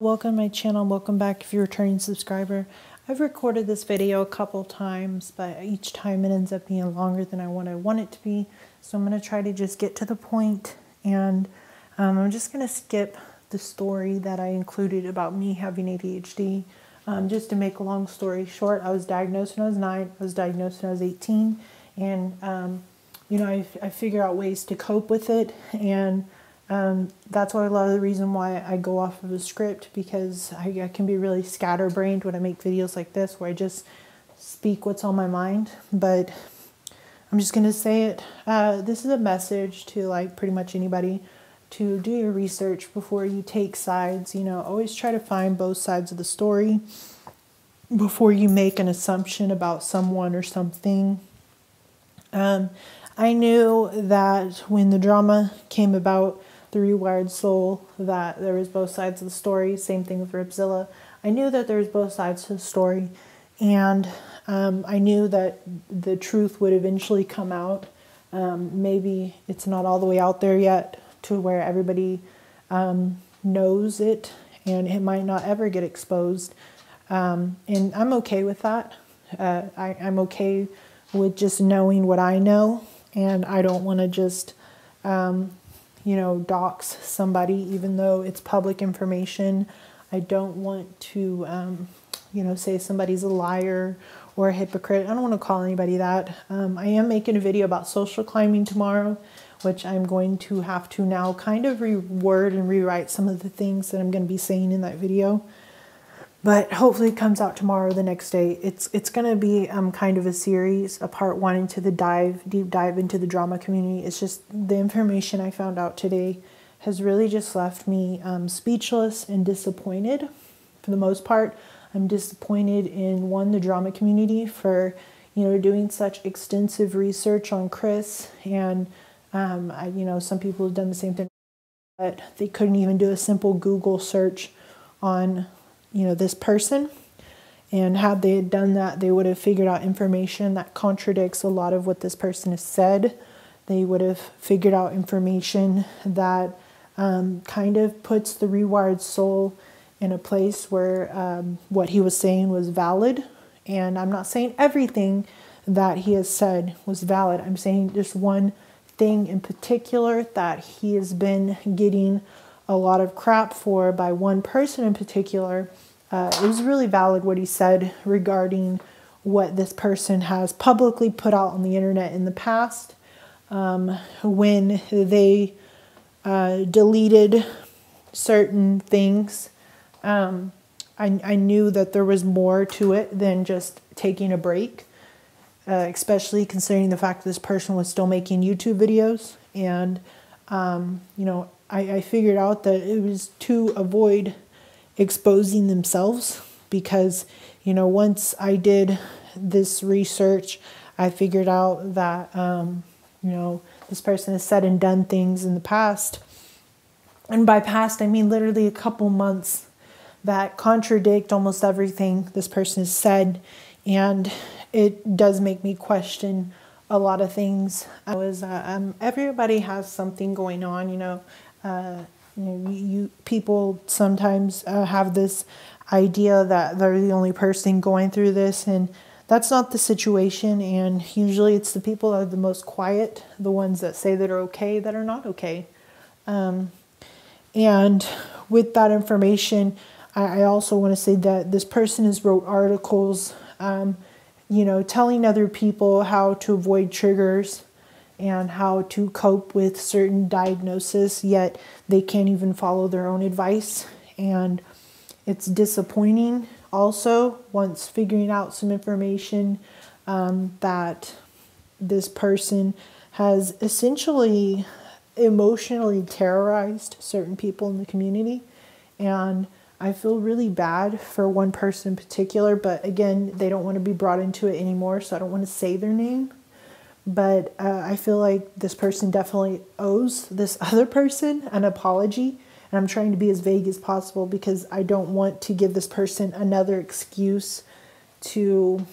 Welcome to my channel. Welcome back if you're a returning subscriber. I've recorded this video a couple times, but each time it ends up being longer than I want it to be. So I'm going to try to just get to the point, and I'm just going to skip the story that I included about me having ADHD. Just to make a long story short, I was diagnosed when I was 9. I was diagnosed when I was 18, and I figure out ways to cope with it, and that's why a lot of the reason why I go off of a script, because I can be really scatterbrained when I make videos like this where I just speak what's on my mind. But I'm just going to say it. This is a message to like pretty much anybody to do your research before you take sides. Always try to find both sides of the story before you make an assumption about someone or something. I knew that when the drama came about, The Rewired Soul, that there was both sides of the story. Same thing with Ripzilla. I knew that there was both sides to the story, and I knew that the truth would eventually come out. Maybe it's not all the way out there yet to where everybody knows it, and it might not ever get exposed. And I'm okay with that. I'm okay with just knowing what I know, and I don't want to just dox somebody, even though it's public information. I don't want to, say somebody's a liar or a hypocrite. I don't want to call anybody that. I am making a video about social climbing tomorrow, which I'm going to have to now kind of reword and rewrite some of the things that I'm going to be saying in that video. But hopefully it comes out tomorrow or the next day. It's going to be kind of a series, a part 1 into the deep dive into the drama community. It's just the information I found out today has really just left me speechless and disappointed. For the most part, I'm disappointed in, one, the drama community for, doing such extensive research on Chris. And, some people have done the same thing, but they couldn't even do a simple Google search on this person. And had they done that, they would have figured out information that contradicts a lot of what this person has said. They would have figured out information that kind of puts the Rewired Soul in a place where what he was saying was valid. And I'm not saying everything that he has said was valid. I'm saying just one thing in particular that he has been getting a lot of crap for by one person in particular. It was really valid what he said regarding what this person has publicly put out on the internet in the past. When they deleted certain things, I knew that there was more to it than just taking a break, especially considering the fact that this person was still making YouTube videos. And, I figured out that it was to avoid exposing themselves, because, once I did this research, I figured out that, this person has said and done things in the past. And by past, I mean literally a couple months that contradict almost everything this person has said. And it does make me question a lot of things. Everybody has something going on, people sometimes have this idea that they're the only person going through this, and that's not the situation. And usually it's the people that are the most quiet, the ones that say that are okay, that are not okay. And with that information, I also want to say that this person has wrote articles, telling other people how to avoid triggers and how to cope with certain diagnoses, yet they can't even follow their own advice. And it's disappointing also, once figuring out some information, that this person has essentially emotionally terrorized certain people in the community. And I feel really bad for one person in particular, but again, they don't want to be brought into it anymore, so I don't want to say their name. But I feel like this person definitely owes this other person an apology. And I'm trying to be as vague as possible because I don't want to give this person another excuse to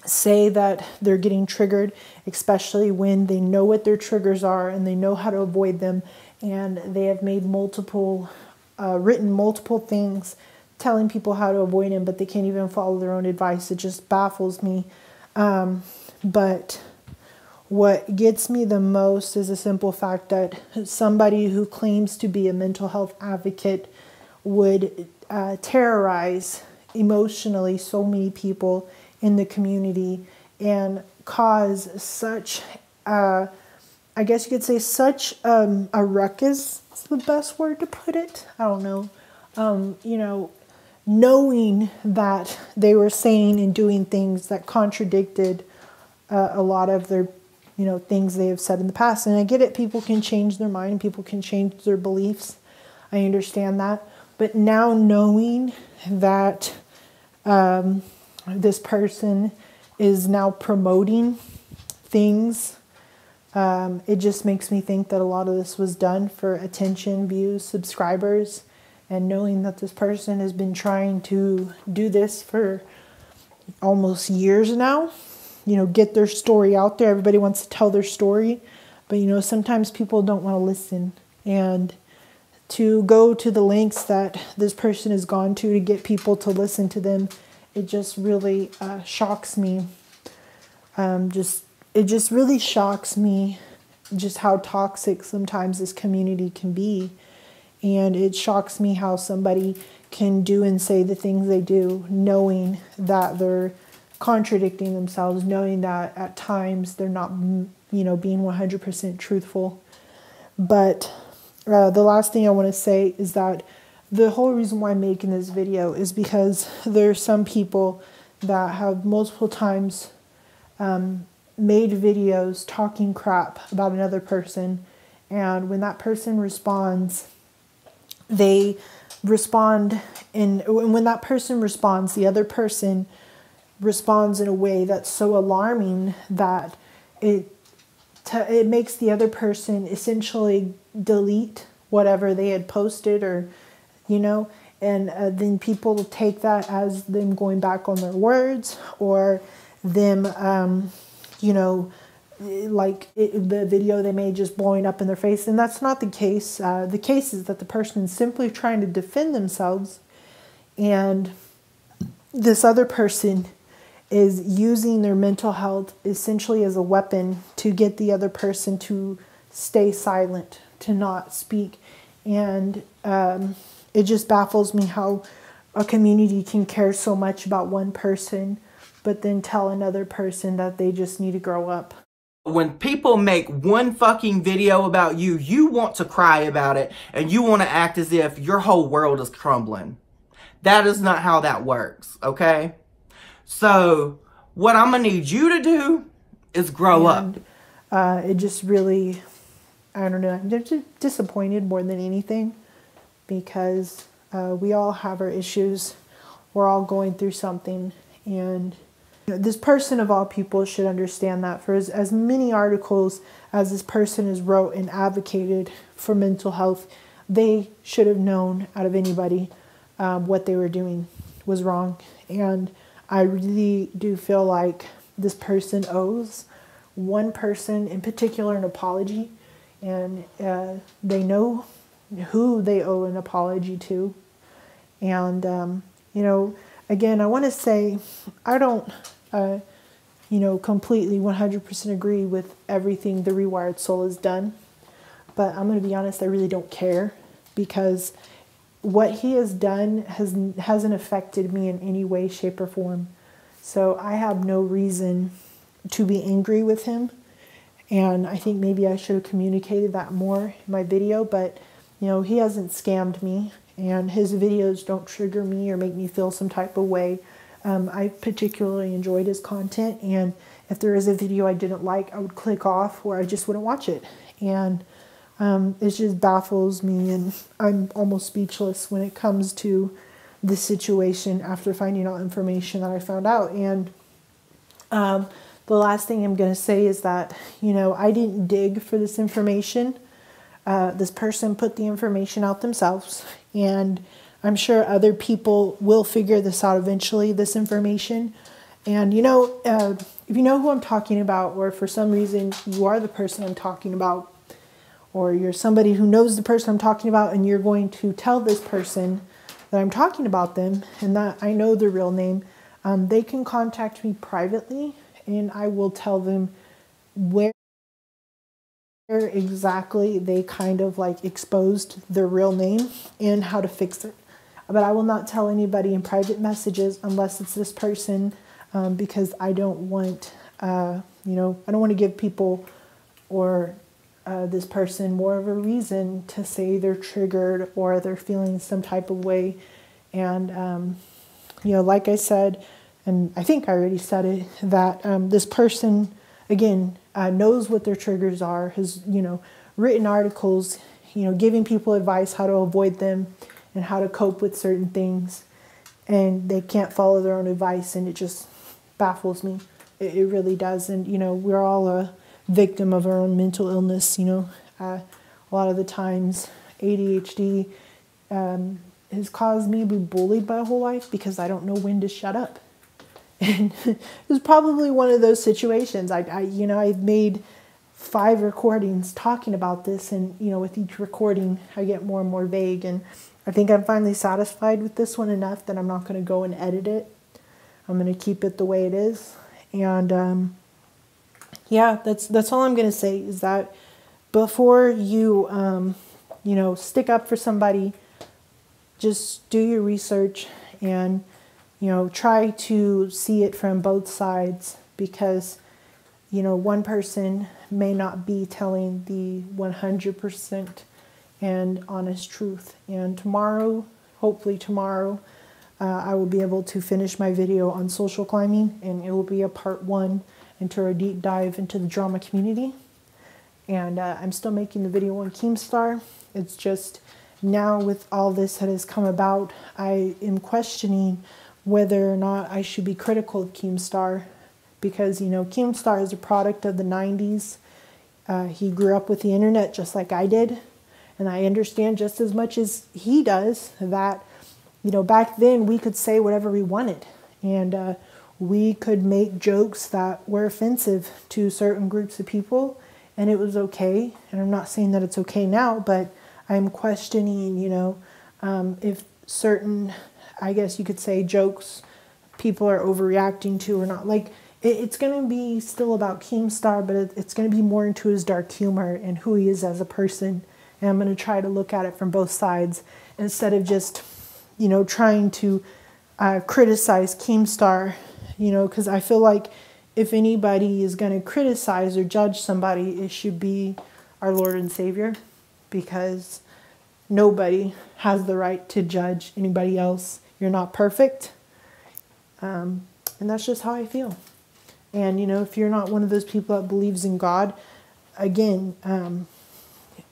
say that they're getting triggered, especially when they know what their triggers are and they know how to avoid them. And they have made multiple written multiple things telling people how to avoid him, but they can't even follow their own advice. It just baffles me. But what gets me the most is the simple fact that somebody who claims to be a mental health advocate would terrorize emotionally so many people in the community and cause such, I guess you could say, such a ruckus. Is the best word to put it. I don't know. You know, knowing that they were saying and doing things that contradicted a lot of their, you know, things they have said in the past. And I get it. People can change their mind. People can change their beliefs. I understand that. But now knowing that this person is now promoting things, it just makes me think that a lot of this was done for attention, views, subscribers. And knowing that this person has been trying to do this for almost years now, you know, get their story out there. Everybody wants to tell their story, but, you know, sometimes people don't want to listen. And to go to the lengths that this person has gone to get people to listen to them, it just really shocks me. It just really shocks me just how toxic sometimes this community can be. And it shocks me how somebody can do and say the things they do, knowing that they're contradicting themselves, knowing that at times they're not, you know, being 100% truthful. But the last thing I want to say is that the whole reason why I'm making this video is because there are some people that have multiple times made videos talking crap about another person. And when that person responds, they respond when that person responds, the other person responds in a way that's so alarming that it makes the other person essentially delete whatever they had posted, or, you know, and then people take that as them going back on their words, or them, you know, like the video they made just blowing up in their face. And that's not the case. The case is that the person is simply trying to defend themselves, and this other person is using their mental health essentially as a weapon to get the other person to stay silent, to not speak. And it just baffles me how a community can care so much about one person, but then tell another person that they just need to grow up. When people make one fucking video about you, you want to cry about it, and you want to act as if your whole world is crumbling. That is not how that works, okay? So, what I'm going to need you to do is grow up. It just really, I don't know, I'm just disappointed more than anything, because we all have our issues. We're all going through something, and this person of all people should understand that for as many articles as this person has wrote and advocated for mental health, they should have known out of anybody what they were doing was wrong. And I really do feel like this person owes one person in particular an apology, and they know who they owe an apology to. And, you know, again, I want to say I don't you know, completely 100% agree with everything the Rewired Soul has done. But I'm going to be honest, I really don't care, because what he has done hasn't affected me in any way, shape, or form. So I have no reason to be angry with him. And I think maybe I should have communicated that more in my video. But, you know, he hasn't scammed me, and his videos don't trigger me or make me feel some type of way. I particularly enjoyed his content, and if there is a video I didn't like, I would click off, or I just wouldn't watch it. And it just baffles me, and I'm almost speechless when it comes to this situation after finding out information that I found out. And the last thing I'm going to say is that, you know, I didn't dig for this information. This person put the information out themselves, and I'm sure other people will figure this out eventually, this information. And, you know, if you know who I'm talking about, or for some reason you are the person I'm talking about, or you're somebody who knows the person I'm talking about, and you're going to tell this person that I'm talking about them and that I know their real name, they can contact me privately, and I will tell them where exactly they kind of like exposed their real name and how to fix it. But I will not tell anybody in private messages unless it's this person, because I don't want, I don't want to give people or this person more of a reason to say they're triggered or they're feeling some type of way. And, like I said, and I think I already said it, that this person, again, knows what their triggers are, has, written articles, giving people advice how to avoid them and how to cope with certain things. And they can't follow their own advice, and it just baffles me. It really does. And, we're all a victim of our own mental illness. A lot of the times ADHD has caused me to be bullied my whole life because I don't know when to shut up. And it was probably one of those situations. I've made 5 recordings talking about this, and with each recording I get more and more vague, and I think I'm finally satisfied with this one enough that I'm not going to go and edit it. I'm going to keep it the way it is. And that's all I'm going to say, is that before you stick up for somebody, just do your research and try to see it from both sides, because one person may not be telling the 100% and honest truth. And tomorrow, hopefully tomorrow, I will be able to finish my video on social climbing, and it will be a part 1 into a deep dive into the drama community. And I'm still making the video on Keemstar. It's just now with all this that has come about, I am questioning whether or not I should be critical of Keemstar, because Keemstar is a product of the 90s. He grew up with the internet just like I did, and I understand just as much as he does that back then we could say whatever we wanted, and we could make jokes that were offensive to certain groups of people, and it was okay. And I'm not saying that it's okay now, but I'm questioning if certain, I guess you could say, jokes people are overreacting to or not. Like, it's going to be still about Keemstar, but it's going to be more into his dark humor and who he is as a person. And I'm going to try to look at it from both sides instead of just, trying to criticize Keemstar, because I feel like if anybody is going to criticize or judge somebody, it should be our Lord and Savior, because nobody has the right to judge anybody else. You're not perfect. And that's just how I feel. And, if you're not one of those people that believes in God, again,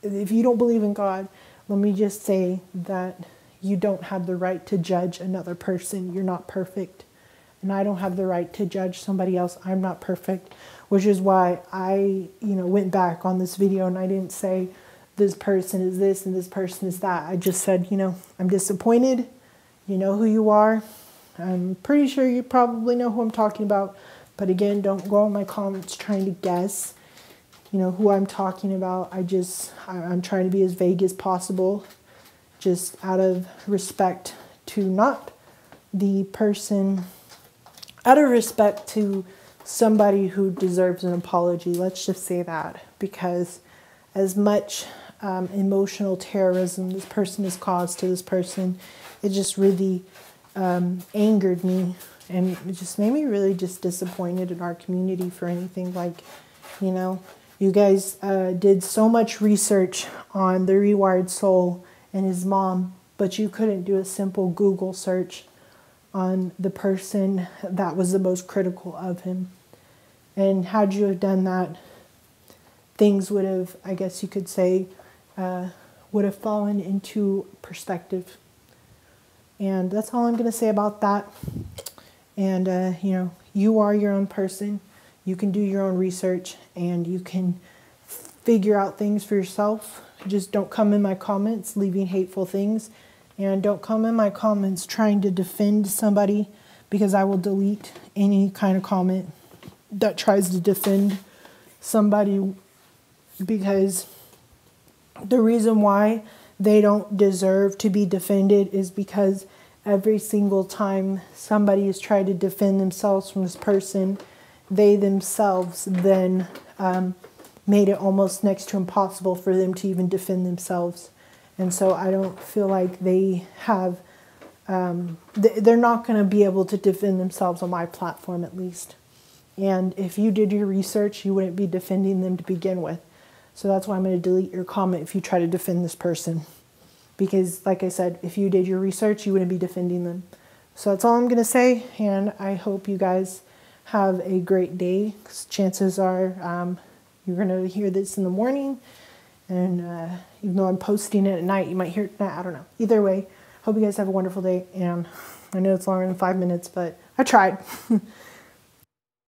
if you don't believe in God, let me just say that you don't have the right to judge another person. You're not perfect. And I don't have the right to judge somebody else. I'm not perfect, which is why I, went back on this video and I didn't say this person is this and this person is that. I just said, I'm disappointed. You know who you are. I'm pretty sure you probably know who I'm talking about. But again, don't go in my comments trying to guess, who I'm talking about. I'm trying to be as vague as possible, just out of respect to not the person, out of respect to somebody who deserves an apology. Let's just say that, because as much emotional terrorism this person has caused to this person, it just really angered me, and it just made me really just disappointed in our community for anything. Like, you guys did so much research on the Rewired Soul and his mom, but you couldn't do a simple Google search on the person that was the most critical of him. And had you have done that, things would have, I guess you could say, would have fallen into perspective. And that's all I'm going to say about that. And, you are your own person. You can do your own research and you can figure out things for yourself. Just don't come in my comments leaving hateful things. And don't come in my comments trying to defend somebody, because I will delete any kind of comment that tries to defend somebody, because The reason why they don't deserve to be defended is because every single time somebody has tried to defend themselves from this person, they themselves then made it almost next to impossible for them to even defend themselves. And so I don't feel like they have, they're not going to be able to defend themselves on my platform at least. And if you did your research, you wouldn't be defending them to begin with. So that's why I'm going to delete your comment if you try to defend this person. Because like I said, if you did your research, you wouldn't be defending them. So that's all I'm going to say. And I hope you guys have a great day. 'Cause chances are you're going to hear this in the morning. And even though I'm posting it at night, you might hear it. I don't know. Either way, hope you guys have a wonderful day. And I know it's longer than 5 minutes, but I tried.